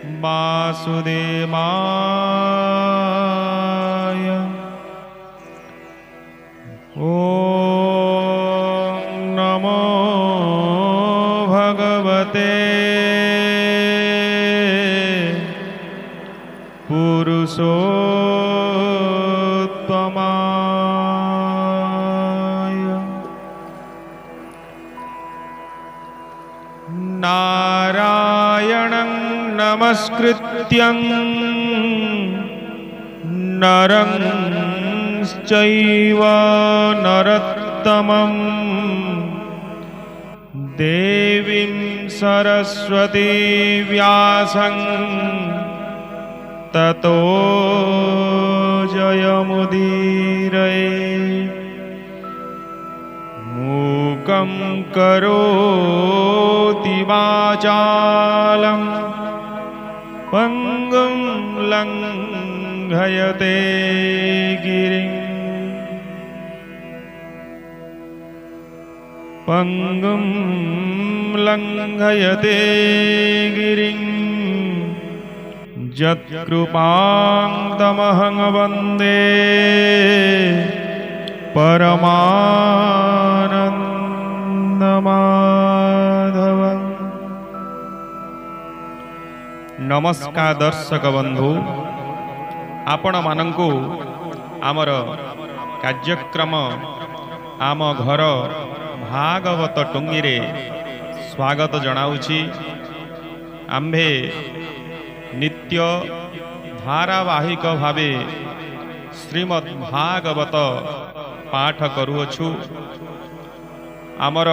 वासुदेवाय। ॐ नमो भगवते पुरुषोत्तमाय। नारायणं नमस्कृत्यं नरं चैव नरोत्तमं देवीं सरस्वती व्यासं ततो जयमुदीरये। मूकं करोति वाचालं पङ्गुं लङ्घयते गिरिं। पङ्गुं लङ्घयते गिरिं यत्कृपां तमहं वन्दे परमानन्दमाधवम्। नमस्कार दर्शक बंधु, आपण मानंकु आमर कार्यक्रम आम घर भागवत टुंगी रे स्वागत जनाउछि। आम्भे नित्य धारावाहिक भावे श्रीमद् भागवत पाठ करूछु। आमर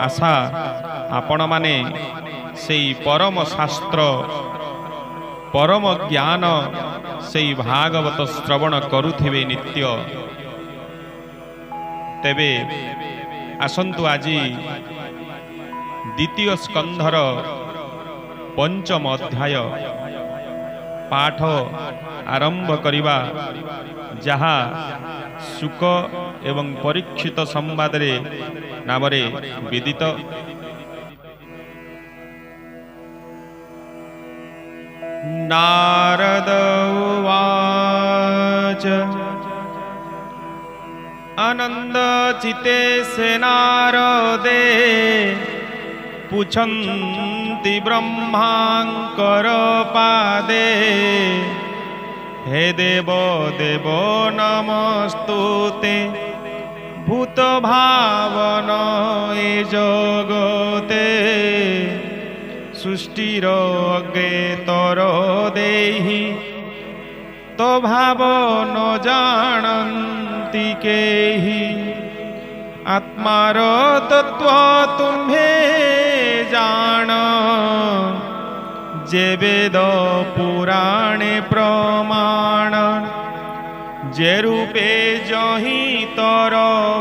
आशा आपण माने सेई परम शास्त्र परम ज्ञान सेई भागवत श्रवण करुथिबे नित्य। तेबे आसंतु आजी द्वितीय स्कंधर पंचम अध्याय पाठ आरंभ करिबा, जहा शुक एवं परीक्षित संवाद रे नामरे विदित। नारद उवाच आनंदचिते से नारदे पुछन्ति ब्रह्मांकर पादे। हे देव देव नमस्तुते भूत भावन ए जगते। सृष्टिर अज्ञेतर देहि तो भाव न जानन्ति केहि। आत्मार तत्व तुम्हे जान जे वेद पुराणे प्रमाण। जे रूपे जही तर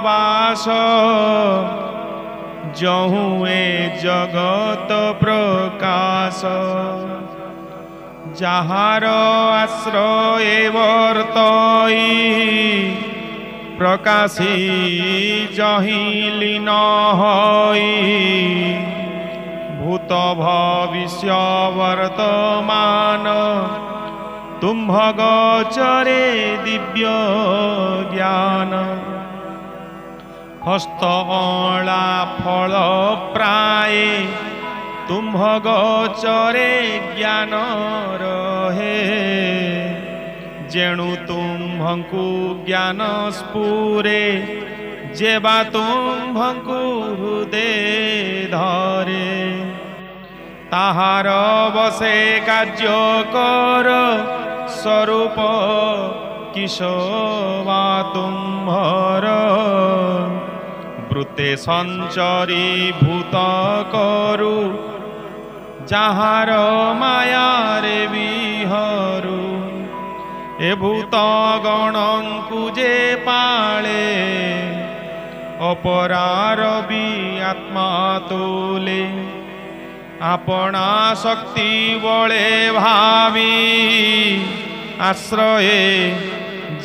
वास जहु ए जगत प्रकाश। जहार आश्रय वर्तई प्रकाशी जही लीन हई। भूत भविष्य वर्तमान तुम्भ गोचरे दिव्य ज्ञान। हस्त अला फल प्राय तुम्भ गोचरे ज्ञान रहे। जेणु तुम्भंकु ज्ञान स्फुरे जेबा तुम्भंकु हृदय धरे। ताहार बसे कार्य कर स्वरूप किशोबा तुम्भर। वृत्ते संचरी भूत करु जाहार माया रे विहरू। ए भूत गणंकु जे पाळे अपरार भी आत्मा तोले। आपना शक्ति बळे भावी आश्रये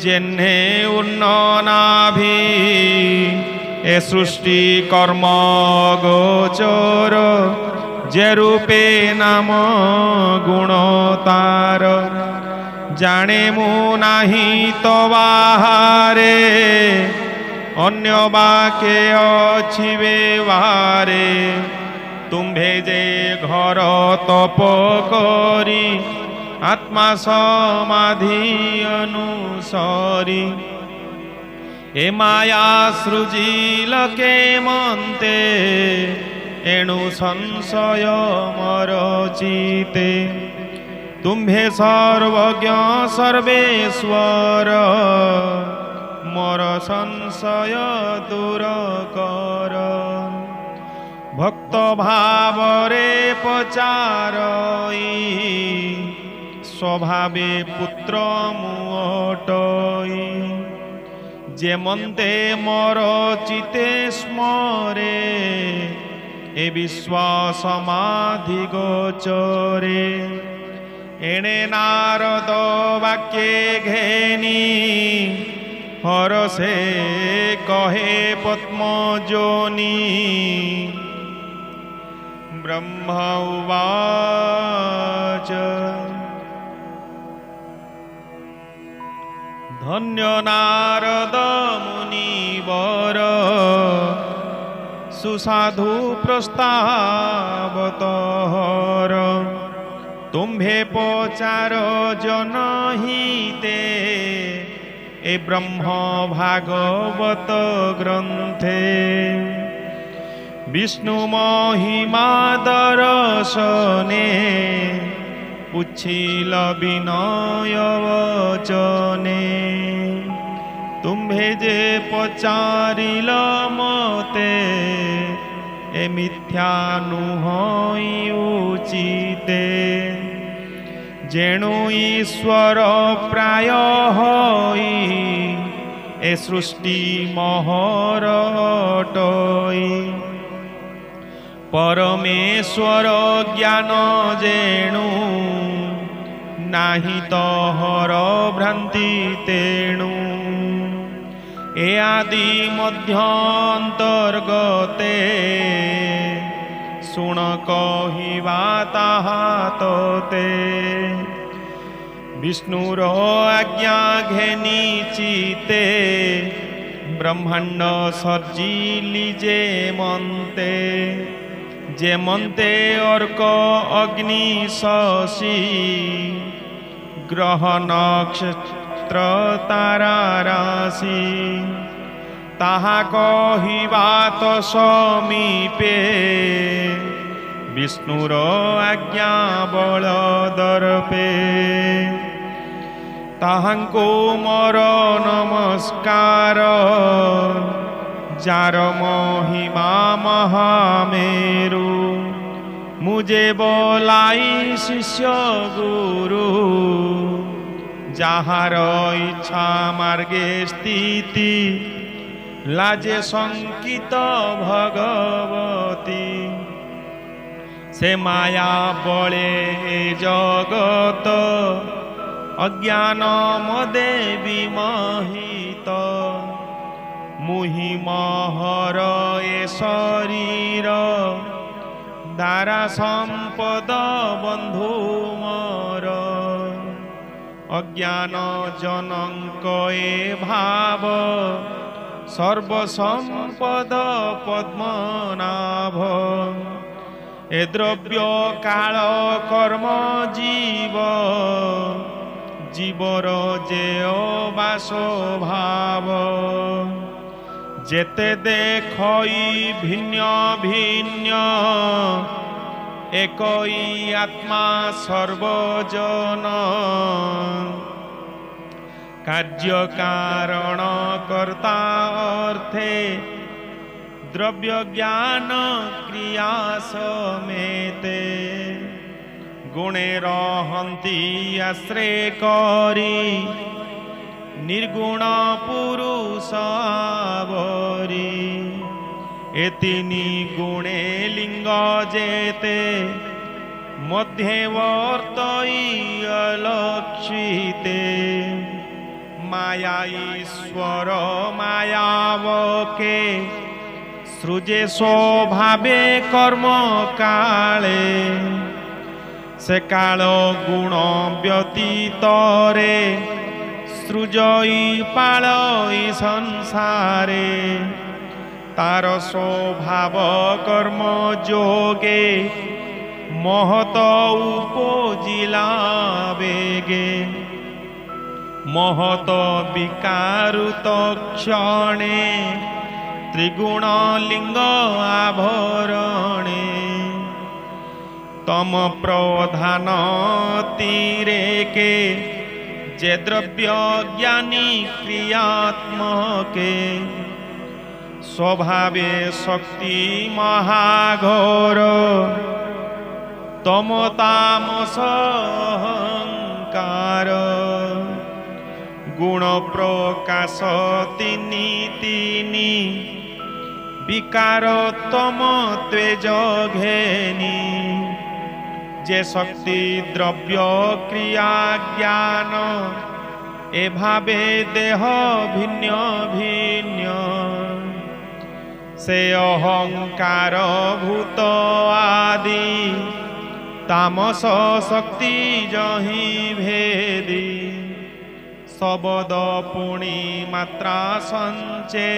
जेन्हे उन्ननाभि। ए सृष्टि कर्म गोचर जे रूपे नाम गुण ଅବତାର ଜାଣେ ମୁଁ ନାହିଁ ତ ବାହାରେ ଅନ୍ୟ ବାକେ ଅଛି ବ୍ୟବହାରେ ତୁମ୍ଭେ ଯେ ଘର ତପ କରି आत्मा समाधि अनुसारी ए माया सृजिल के मन्ते एणु संशय मर चिते तुम्भे सर्वज्ञ सर्वेश्वर मोर संशय दूर कर भक्त भावरे पचारई स्वभावे पुत्र मुअटई जे मन्ते मोर चिते स्मरे ए विश्वास समाधि गोचरे एणे नारद वाक्ये घेनी हरसे कहे पद्मजोनी ब्रह्म उवाच धन्य नारद मुनिवर सुसाधु प्रस्तावतहर तुम्भे पचार जनहिते ए ब्रह्म भागवत ग्रंथे विष्णु महिमा दर्शने पुछिल विनय वचने तुम्भे जे पचारिल मते ए मिथ्या नुहई उचिते जेणु ईश्वर प्राय होई ए सृष्टि महर अटई परमेश्वर ज्ञान जेणु नाही तोहर भ्रांति तेणु ए आदि मध्यांतर्गते सुण कहिबा ताहा तोते विष्णुर आज्ञा घेनी चिते ब्रह्मांड सर्जिली जे मन्ते अर्क अग्नि शशि ग्रह नक्षत्र तारा राशि ताहा कहिबा तो समीपे विष्णुर आज्ञा बल दर्पे ताहांको मोर नमस्कार जार महिमा महामेरु मुझे बोलाई शिष्य गुरु जहार इच्छा मार्गे स्थिति लाजे संकित भगवती से माया बले जगत अज्ञान मदे विमोहित मुहि महर ए शरीर दारा संपद बंधु मोर अज्ञान जनक ए भाव सर्वसंपद पद्मनाभ ए द्रव्य काल कर्म जीव जीवर जेय बासो भाव जेते देखई भिन्न भिन्न एकई आत्मा सर्वजन कार्य कारण कर्ता अर्थे द्रव्य ज्ञान क्रिया समेते गुणे रहंती आश्रय करी निर्गुण पुरुष आवरी एतिनी गुणे लिंग जेते मध्यवर्तई अलक्षिते माया ईश्वर मायावके सृजे स्वभावे कर्म काले से काल गुण व्यतीतरे सृजई पालई संसारे तार स्वभाव कर्म जोगे महत उपजिला बेगे महत विकारुत क्षणे त्रिगुण लिंग आभरणे तम प्रधान तीरे के जे द्रव्य ज्ञानी क्रियात्मके स्वभावे शक्ति महाघोर तम तामस अहंकार गुण प्रकाश तिनी तिनी विकार तम त्वेज घेनी जे शक्ति द्रव्य क्रिया ज्ञान ए भावे देह भिन्न भिन्न से अहंकार भूत आदि तामस शक्ति जही भेदी शब्द पुणी मात्रा संचे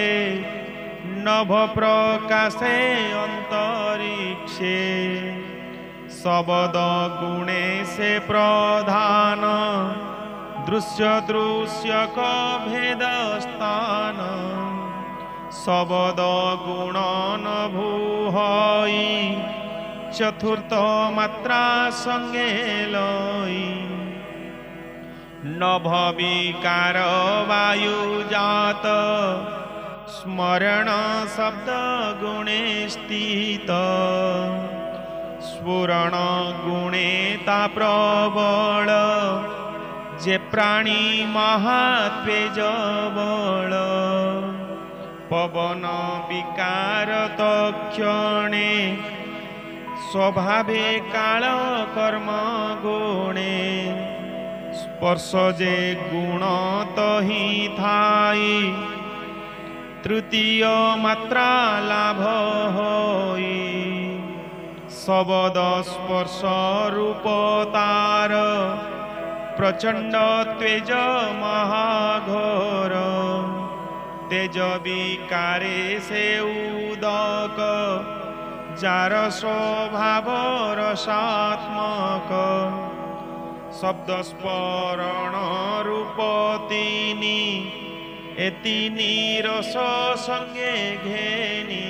नभ प्रकाशे अंतरिक्षे शब्द गुणे से प्रधान दृश्य दृश्य का भेद स्थान शब्द गुण न भूहई चतुर्थ मात्रा संगे लई नभ विकार वायु जात स्मरण शब्द गुणे स्थित स्फुरण गुणे ता प्रबल जे प्राणी महात्वेज बल पवन विकार तक्षणे स्वभावे काल कर्म गुणे स्पर्श जे गुण तही थाई तृतीय मात्रा लाभ होई शब्द स्पर्श रूप तार प्रचंड तेज महाघोर तेज विकारे से उदक जार स्वभाव रसात्मक शब्द स्मरण रूप तीनी एतीनी रस संगे घेनी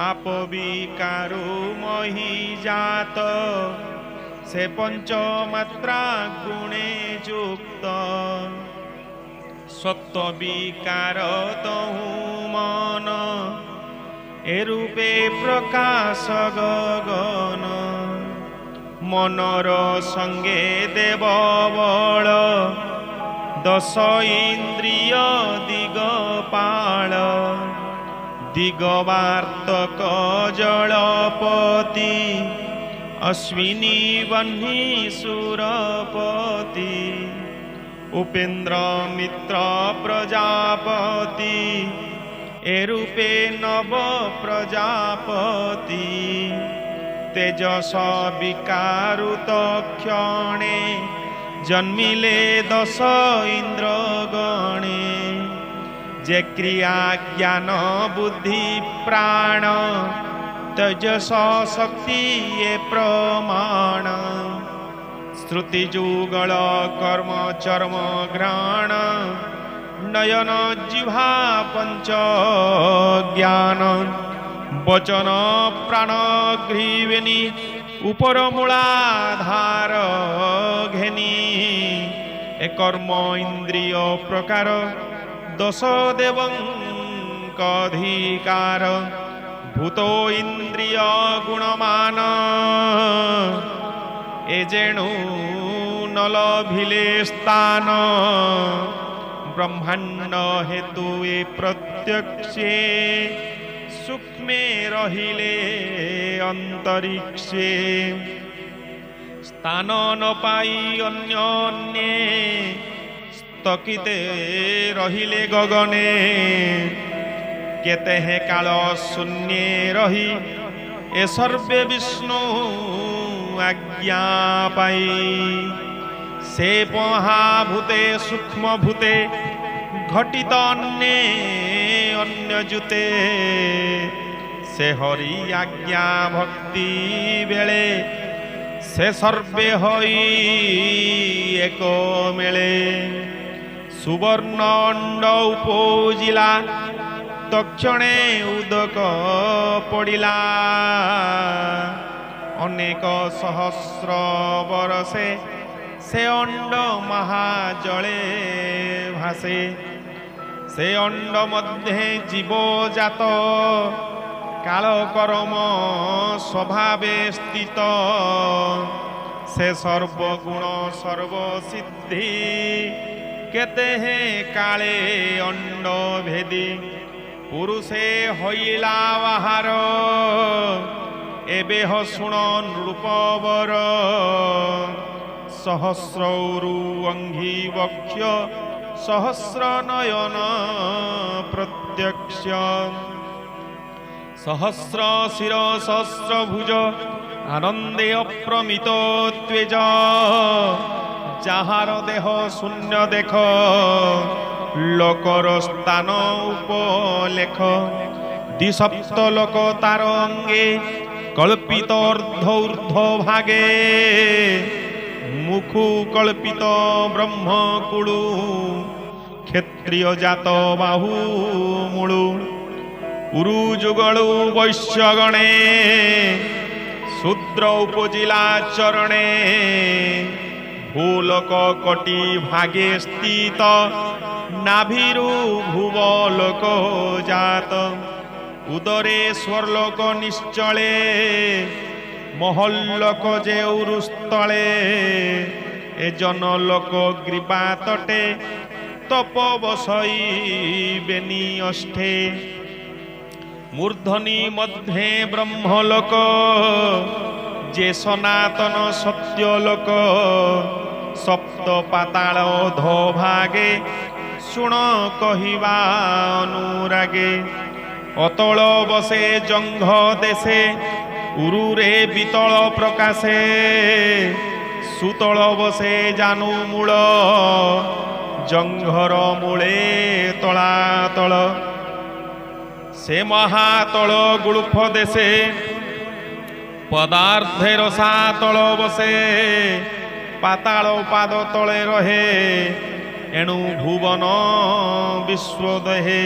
आप विकारु मही जात से पंच मात्रा गुणे युक्त सत्व विकार तहु मन ए रूपे प्रकाश गगन मनर संगे देव बल दश इंद्रिय दिगपाल दिगवार्तक जलपति अश्विनी वह्नि सुरपति उपेन्द्र मित्र प्रजापति ए रूपे नव प्रजापति तेजस विकारुत क्षणे जन्मिले दश इंद्र गणे जे क्रिया ज्ञान बुद्धि प्राण तेजस शक्ति ये प्रमाण श्रुति जुगल कर्म चर्म घ्राण नयन जिह्वा पंच ज्ञान वचन प्राण ग्रीवेनी उपर मूलाधार घेनी ए कर्म इंद्रिय प्रकार दश देवंकधिकार भूतो इंद्रिय गुणमान ए जेणु न लभिले स्थान ब्रह्मांड हेतु ए प्रत्यक्षे सूक्ष्मे रहिले अंतरिक्षे स्थान न पाई अन्योन्ये स्थकिते रहिले गगने केते हे काल शून्ये रही ए सर्वे विष्णु आज्ञा पाई से महाभूते सूक्ष्म भूते घटित अन्य जुते से हरि आज्ञा भक्ति बेले से सर्वे होई एक मेले सुवर्ण अंड उपजिला तक्षणे उदक पड़िला अनेक सहस्र बरसे से अंड महाजले भासे से अंड मध्ये जीव जात काल कर्म स्वभावे स्थित से सर्वगुण सर्वसिद्धि केते हे काले अंड भेदी पुरुषे होइला बाहार एबे ह सुण नृपवर सहस्रौरु अंघी वक्ष सहस्र नयन प्रत्यक्ष सहस्र शिर सहस्र भुज आनंदे अप्रमित त्वेज जाहार देह शून्य देख लोकर स्थान उपलेख द्विसप्त लोक तार अंगे कल्पित अर्धऊर्ध्व भागे मुखु कल्पित ब्रह्मकुळु क्षत्रिय जात बाहु मूळु उरुजुगलु वैश्यगणे शूद्र उपजिला चरणे भूलोक कोटि भागे स्थित नाभिरु भुवलोक जात उदरे स्वर्लोक निश्चले महल्लोक जेउरुस्थले ए जनलोक ग्रीवा तटे तप बसई बेनी अष्टे मूर्धनि मध्ये ब्रह्मलोक जे सनातन सत्यलोक सप्त पाताल अधोभागे शुण कहिबा अनुरागे अतल बसे जंघ देशे उरुरे बितल प्रकाशे सुतल बसे जानु मूल जंघर मूले तलातल से महातल गुळुफ देशे पदार्थे रसातल बसे पाताल पाद तले रहे एणु भुवन विश्वदेहे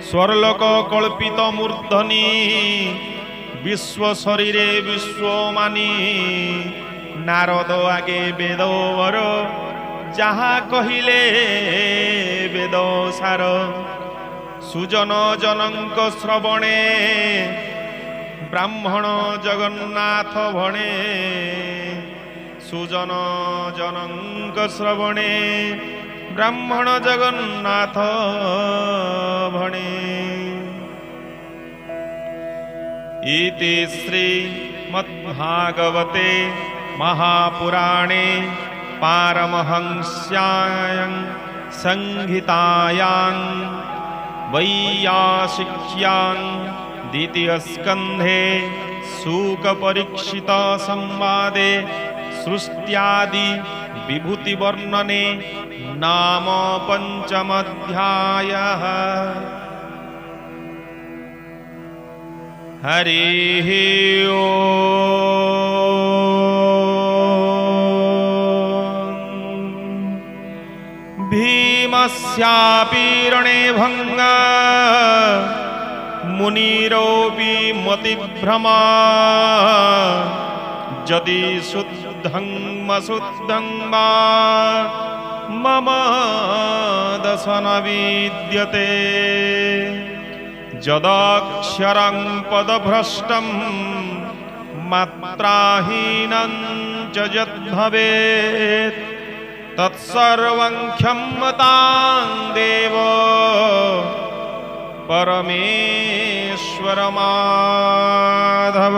स्वर्लोक कल्पित मूर्धनि विश्व शरीरे विश्वमानी नारद आगे वेदवर जहा कहिले वेद सार सुजन जनक श्रवणे ब्राह्मण जगन्नाथ भणे सुजन जनक श्रवणे ब्राह्मण जगन्नाथ भणे इति श्रीमद्भागवते महापुराणे पारमहंस्यां संहितायां वैयासिक्यां द्वितीयस्कन्धे शुकपरीक्षित संवादे सृष्ट्यादि विभूति वर्णने नाम पंचमध्यायः। हरिः ओम्। भीमस्यापि रणे भङ्गा मुनिरोऽपि मतिभ्रमा यदि शुद्धं मशुद्धं वा मम दशन विद्यते यदक्षरं पदभ्रष्टं मात्राहीनं च यद्भवेत् तत्सर्वं क्षम्यतां देव परमेश्वर माधव।